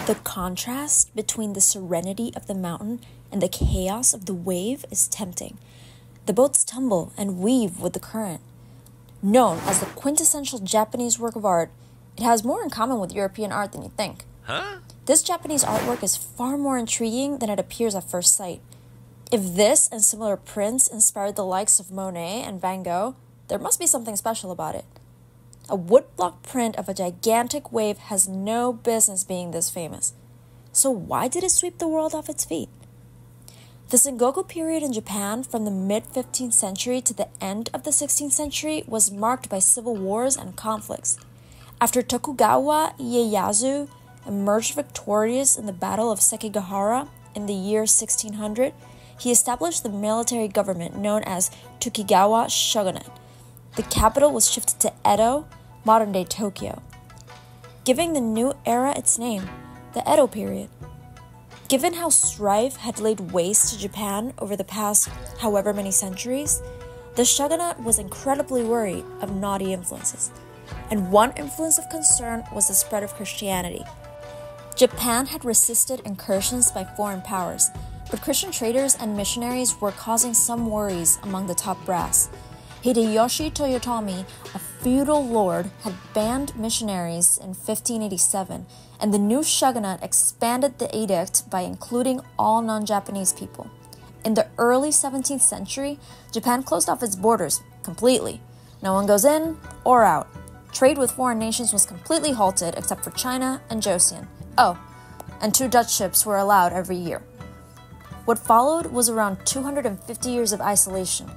The contrast between the serenity of the mountain and the chaos of the wave is tempting. The boats tumble and weave with the current. Known as the quintessential Japanese work of art, it has more in common with European art than you think. This Japanese artwork is far more intriguing than it appears at first sight. If this and similar prints inspired the likes of Monet and Van Gogh, there must be something special about it. A woodblock print of a gigantic wave has no business being this famous. So why did it sweep the world off its feet? The Sengoku period in Japan from the mid-15th century to the end of the 16th century was marked by civil wars and conflicts. After Tokugawa Ieyasu emerged victorious in the Battle of Sekigahara in the year 1600, he established the military government known as Tokugawa Shogunate. The capital was shifted to Edo, modern-day Tokyo, giving the new era its name, the Edo period. Given how strife had laid waste to Japan over the past however many centuries, the shogunate was incredibly worried of naughty influences, and one influence of concern was the spread of Christianity. Japan had resisted incursions by foreign powers, but Christian traders and missionaries were causing some worries among the top brass. Hideyoshi Toyotomi, a feudal lord, had banned missionaries in 1587, and the new shogunate expanded the edict by including all non-Japanese people. In the early 17th century, Japan closed off its borders completely. No one goes in or out. Trade with foreign nations was completely halted except for China and Joseon. Oh, and 2 Dutch ships were allowed every year. What followed was around 250 years of isolation.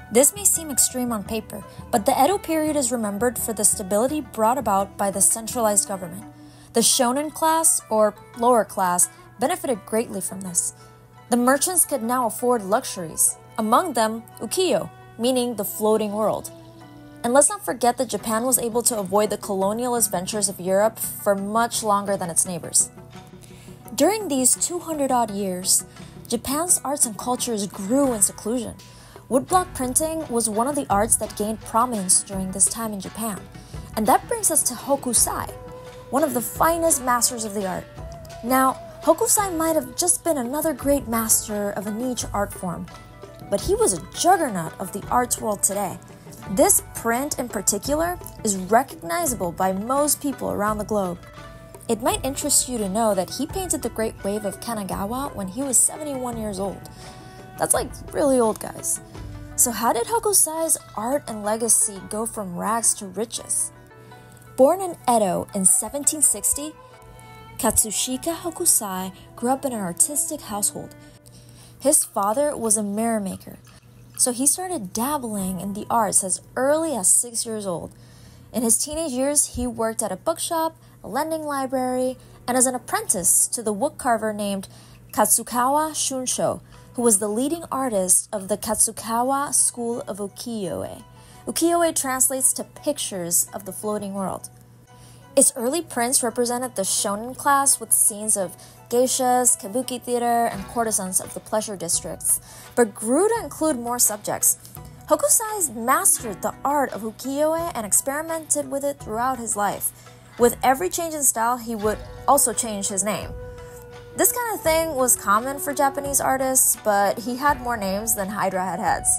This may seem extreme on paper, but the Edo period is remembered for the stability brought about by the centralized government. The shonen class, or lower class, benefited greatly from this. The merchants could now afford luxuries, among them ukiyo, meaning the floating world. And let's not forget that Japan was able to avoid the colonialist ventures of Europe for much longer than its neighbors. During these 200-odd years, Japan's arts and cultures grew in seclusion. Woodblock printing was one of the arts that gained prominence during this time in Japan. And that brings us to Hokusai, one of the finest masters of the art. Now, Hokusai might have just been another great master of a niche art form, but he was a juggernaut of the arts world today. This print in particular is recognizable by most people around the globe. It might interest you to know that he painted the Great Wave of Kanagawa when he was 71 years old. That's like really old, guys. So how did Hokusai's art and legacy go from rags to riches? Born in Edo in 1760, Katsushika Hokusai grew up in an artistic household. His father was a mirror maker, so he started dabbling in the arts as early as 6 years old. In his teenage years, he worked at a bookshop, a lending library, and as an apprentice to the woodcarver named Katsukawa Shunsho, who was the leading artist of the Katsukawa school of ukiyo-e. Ukiyo-e translates to pictures of the floating world. Its early prints represented the shonen class with scenes of geishas, kabuki theater, and courtesans of the pleasure districts, but grew to include more subjects. Hokusai mastered the art of ukiyo-e and experimented with it throughout his life. With every change in style, he would also change his name. This kind of thing was common for Japanese artists, but he had more names than Hydra had heads.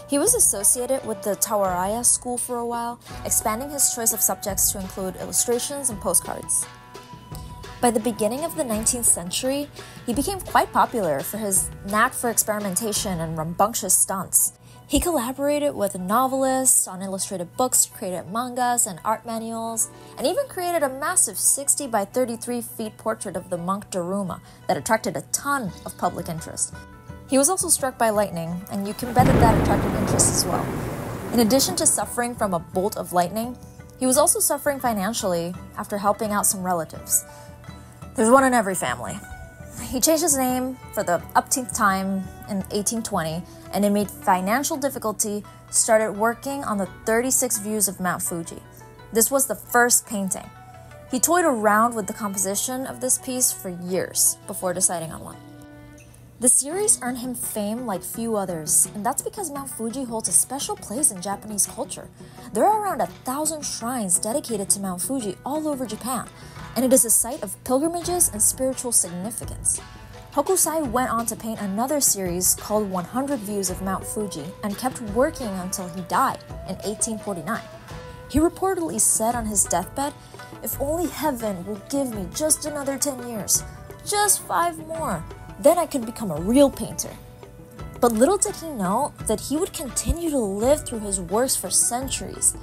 He was associated with the Tawaraya school for a while, expanding his choice of subjects to include illustrations and postcards. By the beginning of the 19th century, he became quite popular for his knack for experimentation and rambunctious stunts. He collaborated with novelists on illustrated books, created mangas and art manuals, and even created a massive 60 by 33 feet portrait of the monk Daruma that attracted a ton of public interest. He was also struck by lightning, and you can bet that attracted interest as well. In addition to suffering from a bolt of lightning, he was also suffering financially after helping out some relatives. There's one in every family. He changed his name for the upteenth time in 1820, and amid financial difficulty, started working on the 36 views of Mount Fuji. This was the first painting. He toyed around with the composition of this piece for years before deciding on one. The series earned him fame like few others, and that's because Mount Fuji holds a special place in Japanese culture. There are around 1,000 shrines dedicated to Mount Fuji all over Japan. and it is a site of pilgrimages and spiritual significance. Hokusai went on to paint another series called 100 Views of Mount Fuji and kept working until he died in 1849. He reportedly said on his deathbed, "If only heaven will give me just another 10 years, just 5 more, then I could become a real painter." But little did he know that he would continue to live through his works for centuries.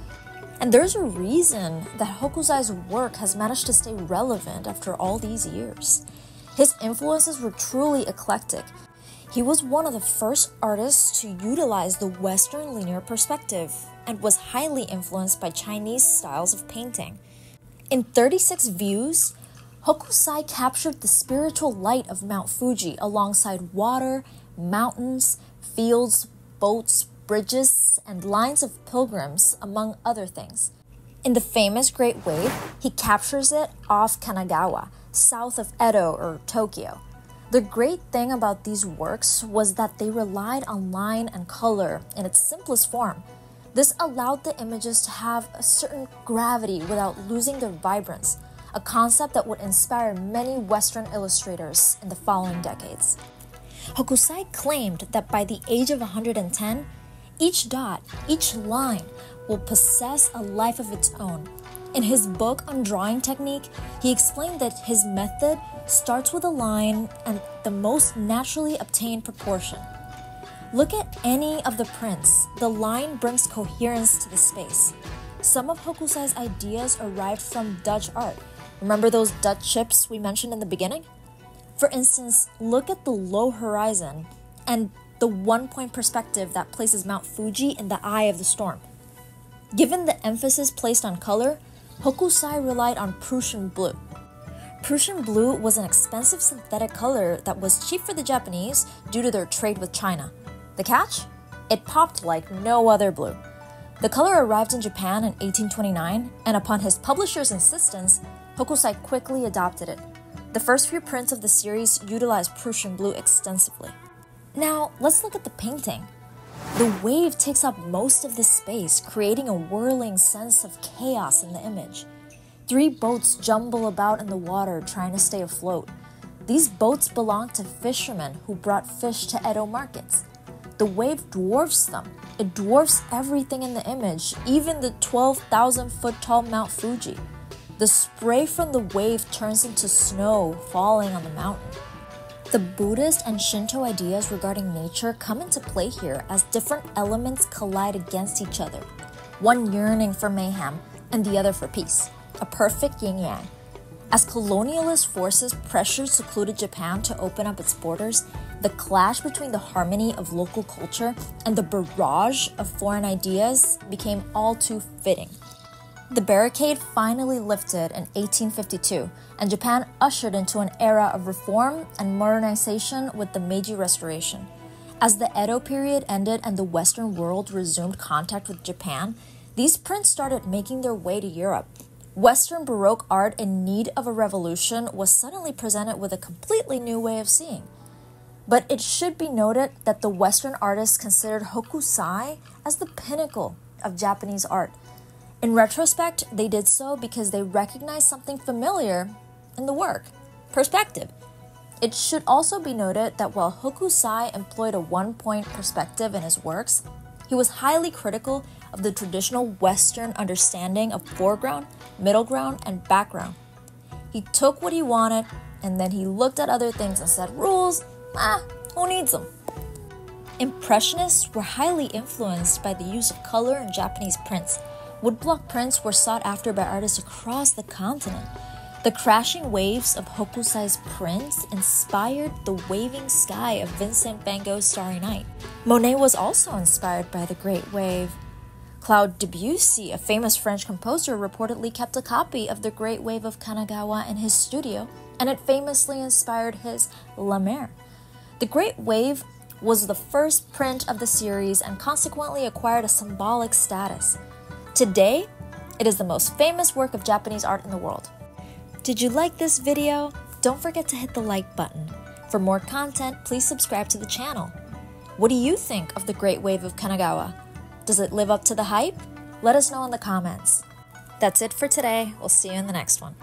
And there's a reason that Hokusai's work has managed to stay relevant after all these years. His influences were truly eclectic. He was one of the first artists to utilize the Western linear perspective and was highly influenced by Chinese styles of painting. In 36 views, Hokusai captured the spiritual light of Mount Fuji alongside water, mountains, fields, boats, bridges, and lines of pilgrims, among other things. In the famous Great Wave, he captures it off Kanagawa, south of Edo or Tokyo. The great thing about these works was that they relied on line and color in its simplest form. This allowed the images to have a certain gravity without losing their vibrance, a concept that would inspire many Western illustrators in the following decades. Hokusai claimed that by the age of 110, each dot, each line will possess a life of its own. In his book on drawing technique, he explained that his method starts with a line and the most naturally obtained proportion. Look at any of the prints. The line brings coherence to the space. Some of Hokusai's ideas arrived from Dutch art. Remember those Dutch chips we mentioned in the beginning? For instance, look at the low horizon and the one-point perspective that places Mount Fuji in the eye of the storm. Given the emphasis placed on color, Hokusai relied on Prussian blue. Prussian blue was an expensive synthetic color that was cheap for the Japanese due to their trade with China. The catch? It popped like no other blue. The color arrived in Japan in 1829, and upon his publisher's insistence, Hokusai quickly adopted it. The first few prints of the series utilized Prussian blue extensively. Now, let's look at the painting. The wave takes up most of the space, creating a whirling sense of chaos in the image. 3 boats jumble about in the water trying to stay afloat. These boats belong to fishermen who brought fish to Edo markets. The wave dwarfs them. It dwarfs everything in the image, even the 12,000-foot tall Mount Fuji. The spray from the wave turns into snow falling on the mountain. The Buddhist and Shinto ideas regarding nature come into play here as different elements collide against each other, one yearning for mayhem and the other for peace, a perfect yin-yang. As colonialist forces pressured secluded Japan to open up its borders, the clash between the harmony of local culture and the barrage of foreign ideas became all too fitting. The barricade finally lifted in 1852, and Japan ushered into an era of reform and modernization with the Meiji Restoration. As the Edo period ended and the Western world resumed contact with Japan, these prints started making their way to Europe. Western Baroque art in need of a revolution was suddenly presented with a completely new way of seeing. But it should be noted that the Western artists considered Hokusai as the pinnacle of Japanese art. In retrospect, they did so because they recognized something familiar in the work: perspective. It should also be noted that while Hokusai employed a one-point perspective in his works, he was highly critical of the traditional Western understanding of foreground, middle ground, and background. He took what he wanted, and then he looked at other things and said, "Rules? Who needs them?" Impressionists were highly influenced by the use of color in Japanese prints. Woodblock prints were sought after by artists across the continent. The crashing waves of Hokusai's prints inspired the waving sky of Vincent van Gogh's Starry Night. Monet was also inspired by the Great Wave. Claude Debussy, a famous French composer, reportedly kept a copy of the Great Wave of Kanagawa in his studio, and it famously inspired his La Mer. The Great Wave was the first print of the series and consequently acquired a symbolic status. Today, it is the most famous work of Japanese art in the world. Did you like this video? Don't forget to hit the like button. For more content, please subscribe to the channel. What do you think of the Great Wave of Kanagawa? Does it live up to the hype? Let us know in the comments. That's it for today. We'll see you in the next one.